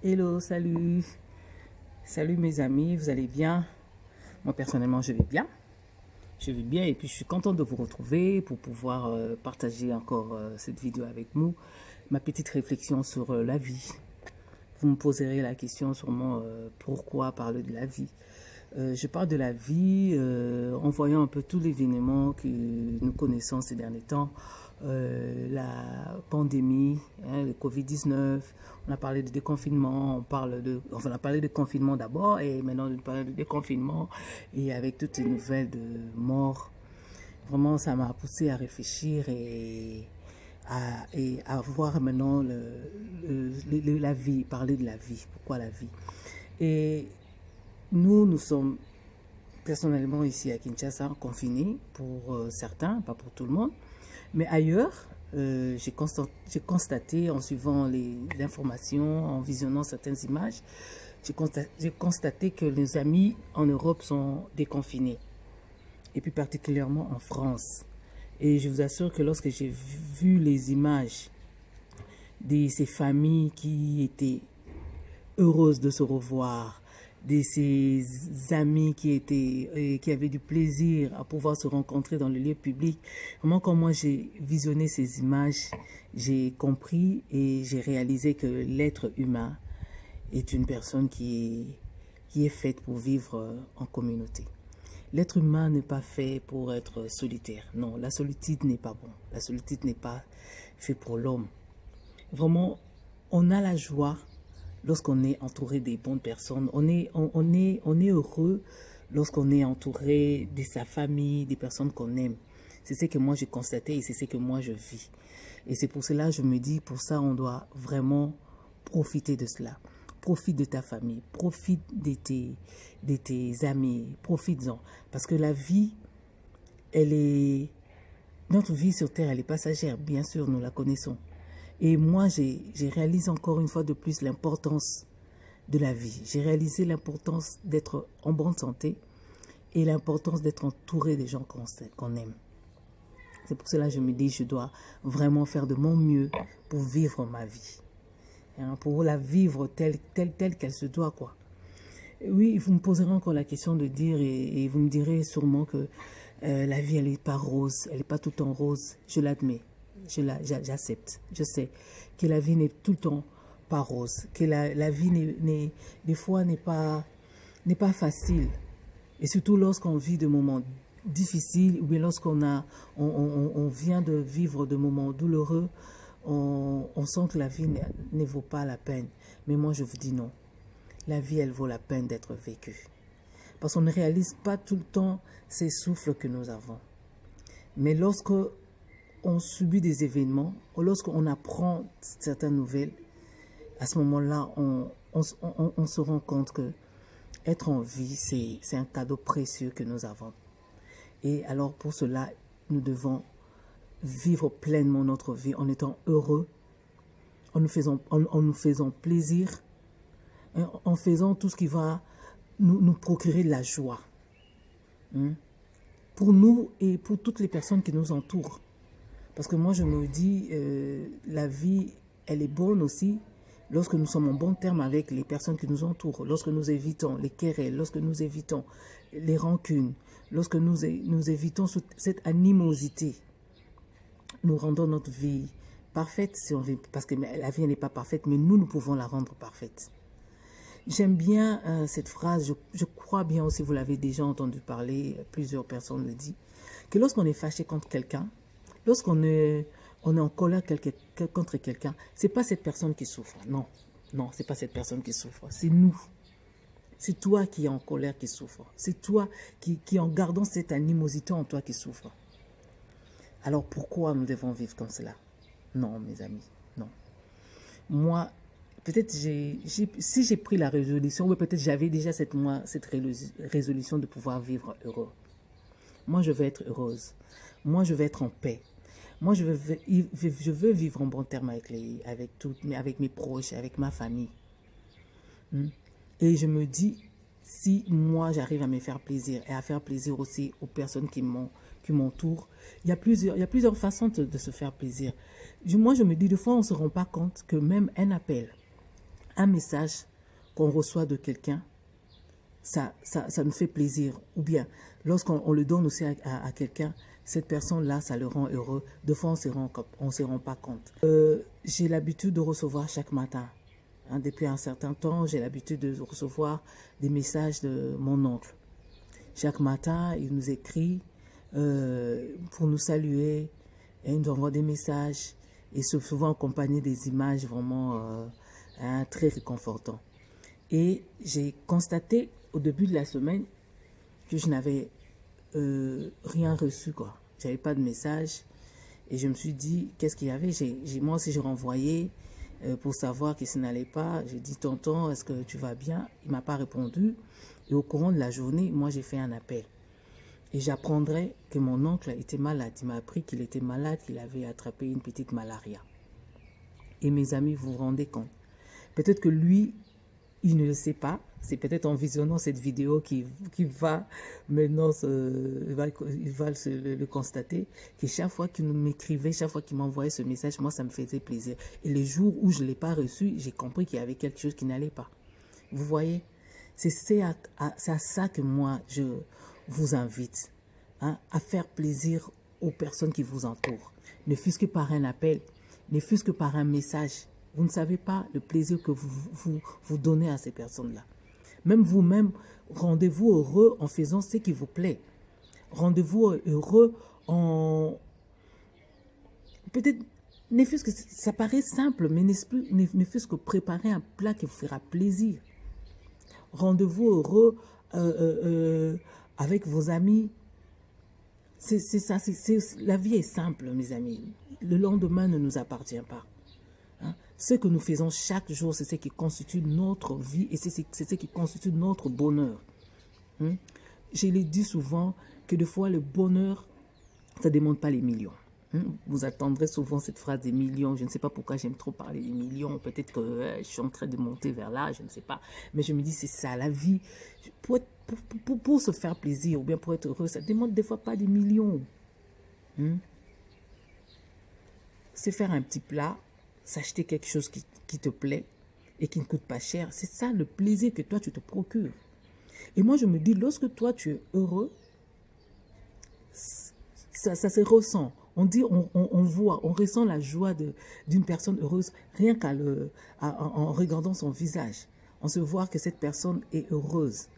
Hello, salut. Salut mes amis, vous allez bien? Moi personnellement, je vais bien. Je vais bien et puis je suis contente de vous retrouver pour pouvoir partager encore cette vidéo avec vous. Ma petite réflexion sur la vie. Vous me poserez la question sûrement pourquoi parler de la vie. Je parle de la vie en voyant un peu tous les événements que nous connaissons ces derniers temps. La pandémie, le Covid-19, on a parlé de déconfinement, on a parlé de confinement d'abord et maintenant on parle de déconfinement et avec toutes ces nouvelles de morts. Vraiment, ça m'a poussé à réfléchir et à voir maintenant la vie, parler de la vie. Pourquoi la vie? Et nous sommes personnellement ici à Kinshasa confinés pour certains, pas pour tout le monde. Mais ailleurs, j'ai constaté en suivant les informations, en visionnant certaines images, j'ai constaté que les amis en Europe sont déconfinés. Et plus particulièrement en France. Et je vous assure que lorsque j'ai vu les images de ces familles qui étaient heureuses de se revoir, de ces amis qui avaient du plaisir à pouvoir se rencontrer dans le lieu public. Vraiment, quand moi j'ai visionné ces images, j'ai compris et j'ai réalisé que l'être humain est une personne qui est faite pour vivre en communauté. L'être humain n'est pas fait pour être solitaire. Non, la solitude n'est pas bon. La solitude n'est pas fait pour l'homme. Vraiment, on a la joie lorsqu'on est entouré des bonnes personnes. On est heureux lorsqu'on est entouré de sa famille, des personnes qu'on aime. C'est ce que moi j'ai constaté et c'est ce que moi je vis. Et c'est pour cela que je me dis, pour ça on doit vraiment profiter de cela. Profite de ta famille, profite de tes amis, profite-en. Parce que la vie, notre vie sur Terre, elle est passagère. Bien sûr, nous la connaissons. Et moi, j'ai réalisé encore une fois de plus l'importance de la vie. J'ai réalisé l'importance d'être en bonne santé et l'importance d'être entouré des gens qu'on aime. C'est pour cela que je me dis, je dois vraiment faire de mon mieux pour vivre ma vie. Pour la vivre telle qu'elle se doit, quoi. Oui, vous me poserez encore la question de dire, et vous me direz sûrement que la vie, elle n'est pas rose, elle n'est pas tout le temps rose. Je l'admets, j'accepte. Je sais que la vie n'est tout le temps pas rose, que la vie, des fois, n'est pas facile. Et surtout lorsqu'on vit de moments difficiles, ou bien on vient de vivre de moments douloureux, on sent que la vie ne vaut pas la peine. Mais moi, je vous dis non. La vie, elle vaut la peine d'être vécue. Parce qu'on ne réalise pas tout le temps ces souffles que nous avons. Mais lorsque on subit des événements, ou lorsqu'on apprend certaines nouvelles, à ce moment-là, on se rend compte que être en vie, c'est un cadeau précieux que nous avons. Et alors, pour cela, nous devons vivre pleinement notre vie en étant heureux, en nous faisant plaisir, en faisant tout ce qui va nous procurer de la joie. Pour nous et pour toutes les personnes qui nous entourent. Parce que moi, je me dis, la vie, elle est bonne aussi lorsque nous sommes en bon terme avec les personnes qui nous entourent, lorsque nous évitons les querelles, lorsque nous évitons les rancunes, lorsque nous évitons cette animosité. Nous rendons notre vie parfaite, si on veut, parce que la vie n'est pas parfaite, mais nous pouvons la rendre parfaite. J'aime bien cette phrase, je crois bien aussi, vous l'avez déjà entendu parler, plusieurs personnes le disent, que lorsqu'on est fâché contre quelqu'un, lorsqu'on est en colère contre quelqu'un, c'est pas cette personne qui souffre, non, c'est pas cette personne qui souffre, c'est nous. C'est toi qui es en colère qui souffre, c'est toi qui en gardant cette animosité en toi qui souffre. Alors pourquoi nous devons vivre comme cela? Non, mes amis, non. Moi, peut-être si j'ai pris la résolution, ou peut-être j'avais déjà cette résolution de pouvoir vivre heureux. Moi, je veux être heureuse. Moi, je veux être en paix. Moi, je veux vivre en bon terme avec mes proches, avec ma famille. Et je me dis, si moi, j'arrive à me faire plaisir et à faire plaisir aussi aux personnes qui m'entourent, il y a plusieurs façons de se faire plaisir. Moi, je me dis, des fois, on ne se rend pas compte que même un appel, un message qu'on reçoit de quelqu'un, ça nous fait plaisir. Ou bien, lorsqu'on le donne aussi à quelqu'un, cette personne-là, ça le rend heureux. Des fois, on ne se rend pas compte. J'ai l'habitude de recevoir chaque matin. Hein, depuis un certain temps, j'ai l'habitude de recevoir des messages de mon oncle. Chaque matin, il nous écrit pour nous saluer. Et il nous envoie des messages. Et souvent accompagné des images vraiment très réconfortantes. Et j'ai constaté au début de la semaine que je n'avais rien reçu, quoi. Je n'avais pas de message. Et je me suis dit, qu'est-ce qu'il y avait? Moi aussi, j'ai renvoyé pour savoir que ça n'allait pas. J'ai dit, tonton, est-ce que tu vas bien? Il ne m'a pas répondu. Et au courant de la journée, moi, j'ai fait un appel. Et j'apprendrai que mon oncle était malade. Il m'a appris qu'il était malade, qu'il avait attrapé une petite malaria. Et mes amis, vous vous rendez compte? Peut-être que lui, il ne le sait pas. C'est peut-être en visionnant cette vidéo qu'il va maintenant le constater, que chaque fois qu'il m'écrivait, chaque fois qu'il m'envoyait ce message, moi, ça me faisait plaisir. Et les jours où je ne l'ai pas reçu, j'ai compris qu'il y avait quelque chose qui n'allait pas. Vous voyez? C'est à ça que moi, je vous invite, hein, à faire plaisir aux personnes qui vous entourent. Ne fût-ce que par un appel, ne fût-ce que par un message. Vous ne savez pas le plaisir que vous donnez à ces personnes-là. Même vous-même, rendez-vous heureux en faisant ce qui vous plaît. Rendez-vous heureux en... Peut-être, ne fût-ce que ça paraît simple, mais ne fût-ce que préparer un plat qui vous fera plaisir. Rendez-vous heureux avec vos amis. C'est ça, la vie est simple, mes amis. Le lendemain ne nous appartient pas. Hein? Ce que nous faisons chaque jour, c'est ce qui constitue notre vie et c'est ce qui constitue notre bonheur. Hein? Je l'ai dit souvent que des fois, le bonheur, ça ne demande pas les millions. Vous attendrez souvent cette phrase des millions. Je ne sais pas pourquoi j'aime trop parler des millions. Peut-être que je suis en train de monter vers là, je ne sais pas. Mais je me dis, c'est ça, la vie. Pour se faire plaisir ou bien pour être heureux, ça ne demande des fois pas des millions. C'est faire un petit plat, s'acheter quelque chose qui te plaît et qui ne coûte pas cher. C'est ça le plaisir que toi, tu te procures. Et moi, je me dis, lorsque toi, tu es heureux, ça se ressent. On dit, on voit, on ressent la joie d'une personne heureuse rien en regardant son visage. On se voit que cette personne est heureuse.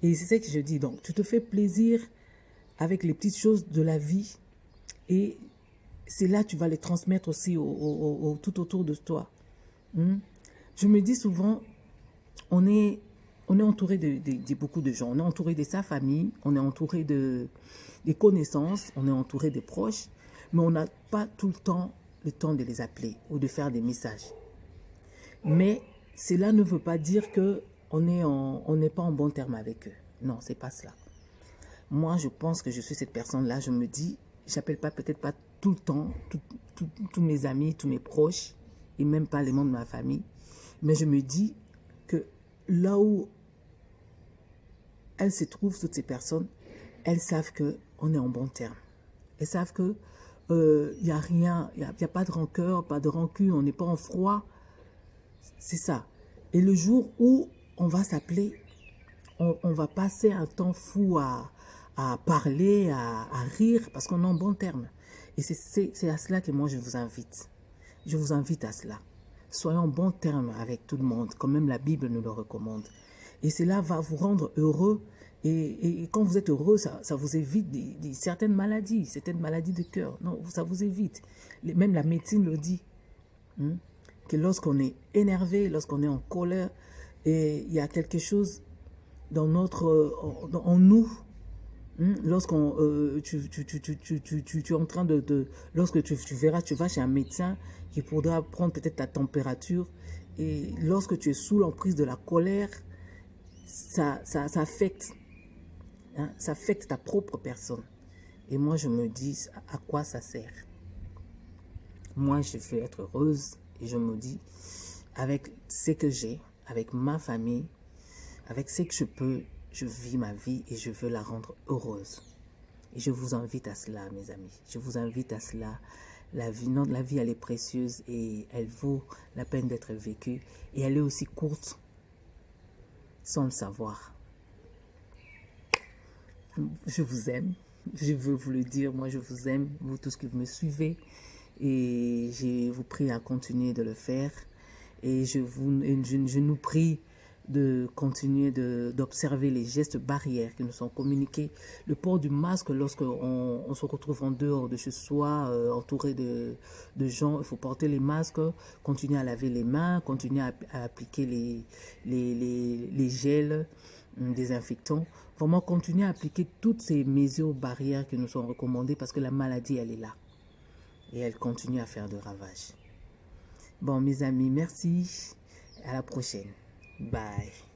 Et c'est ça que je dis. Donc, tu te fais plaisir avec les petites choses de la vie et c'est là que tu vas les transmettre aussi tout autour de toi. Je me dis souvent, on est entouré de beaucoup de gens. On est entouré de sa famille, on est entouré des connaissances, on est entouré des proches, mais on n'a pas tout le temps de les appeler ou de faire des messages. Mais cela ne veut pas dire qu'on n'est pas en bon terme avec eux. Non, c'est pas cela. Moi, je pense que je suis cette personne-là. Je me dis, j'appelle peut-être pas tout le temps tous mes amis, tous mes proches, et même pas les membres de ma famille. Mais je me dis que là où elles se trouvent, toutes ces personnes, elles savent qu'on est en bon terme. Elles savent que y a rien, il y a pas de rancœur, pas de rancune, on n'est pas en froid. C'est ça. Et le jour où on va s'appeler, on va passer un temps fou à parler, à rire, parce qu'on est en bon terme. Et c'est à cela que moi je vous invite. Je vous invite à cela. Soyons en bon terme avec tout le monde, comme même la Bible nous le recommande. Et cela va vous rendre heureux. Et quand vous êtes heureux, ça vous évite certaines maladies de cœur. Non, ça vous évite. Même la médecine le dit. Que lorsqu'on est énervé, lorsqu'on est en colère, et il y a quelque chose dans en nous. Lorsqu'on tu es en train lorsque tu verras, tu vas chez un médecin qui pourra prendre peut-être ta température, et lorsque tu es sous l'emprise de la colère, ça affecte, hein, ça affecte ta propre personne. Et moi je me dis, à quoi ça sert? Moi je veux être heureuse et je me dis, avec ce que j'ai, avec ma famille, avec ce que je peux, je vis ma vie et je veux la rendre heureuse. Et je vous invite à cela, mes amis. Je vous invite à cela. La vie, non, la vie, elle est précieuse et elle vaut la peine d'être vécue. Et elle est aussi courte sans le savoir. Je vous aime. Je veux vous le dire. Moi, je vous aime, vous tous qui me suivez. Et je vous prie à continuer de le faire. Et je nous prie de continuer d'observer les gestes barrières qui nous sont communiqués. Le port du masque lorsqu'on on se retrouve en dehors de chez soi, entouré de gens, il faut porter les masques, continuer à laver les mains, continuer à appliquer les gels désinfectants. Vraiment continuer à appliquer toutes ces mesures barrières qui nous sont recommandées parce que la maladie, elle est là. Et elle continue à faire de ravages. Bon, mes amis, merci. À la prochaine. Bye.